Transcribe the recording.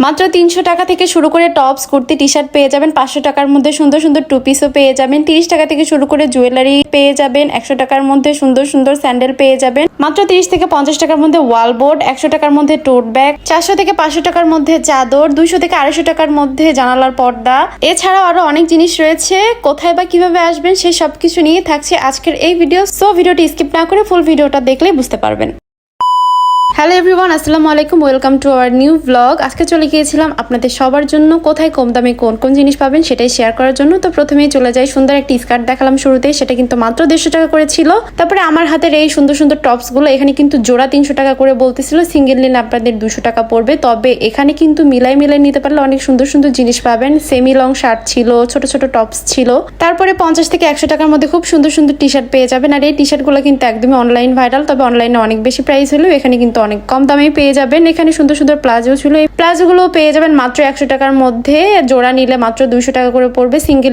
মাত্র 300 টাকা থেকে শুরু করে টপস, কুর্তি, টি শার্ট পেয়ে যাবেন। 500 টাকার মধ্যে সুন্দর সুন্দর টু পিসও পেয়ে যাবেন। 30 টাকা থেকে শুরু করে জুয়েলারি পেয়ে যাবেন। 100 টাকার মধ্যে সুন্দর সুন্দর স্যান্ডেল পেয়ে যাবেন। মাত্র 30 থেকে 50 টাকার মধ্যে ওয়াল বোর্ড, 100 টাকার মধ্যে টোট ব্যাগ, 400 থেকে 500 টাকার মধ্যে চাদর, 200 থেকে 250 টাকার মধ্যে জানালার পর্দা। এছাড়াও আরো অনেক জিনিস রয়েছে। কোথায় বা কিভাবে আসবেন সেই সবকিছু নিয়ে থাকছে আজকের এই ভিডিও। সো ভিডিওটি স্কিপ না করে ফুল ভিডিওটা দেখলেই বুঝতে পারবেন। হ্যালো এভরিওয়ান, আসসালামু আলাইকুম, welcome to our new blog. আজকে চলে গিয়েছিলাম আপনাদের সবার জন্য কোথায় কম দামে কোন কোন জিনিস পাবেন সেটাই শেয়ার করার জন্য। তো প্রথমেই চলে যাই, সুন্দর একটি স্কার্ট দেখালাম শুরুতে, সেটা কিন্তু মাত্র 150 টাকা করে ছিল। তারপরে আমার হাতের এই সুন্দর সুন্দর টপস গুলো, এখানে কিন্তু জোড়া 300 টাকা করে বলতেছিল, সিঙ্গেল নিলে আপনাদের 200 টাকা পড়বে। তবে এখানে কিন্তু মিলাই নিতে পারলে অনেক সুন্দর সুন্দর জিনিস পাবেন। সেমি লং শার্ট ছিল, ছোট ছোট টপস ছিল। তারপরে 50 থেকে 100 টাকার মধ্যে খুব সুন্দর সুন্দর টি শার্ট পেয়ে যাবেন। আর এই টি শার্ট গুলো কিন্তু একদমই অনলাইন ভাইরাল, তবে অনলাইনে অনেক বেশি প্রাইস হলেও এখানে কিন্তু অনেক কম দামে পেয়ে যাবেন। এখানে সুন্দর সুন্দর প্লাজো ছিল, এই প্লাজো গুলো পেয়ে যাবেন মাত্র 100 টাকার মধ্যে। জোড়া নিলে মাত্র 200 টাকা করে পড়বে, সিঙ্গেল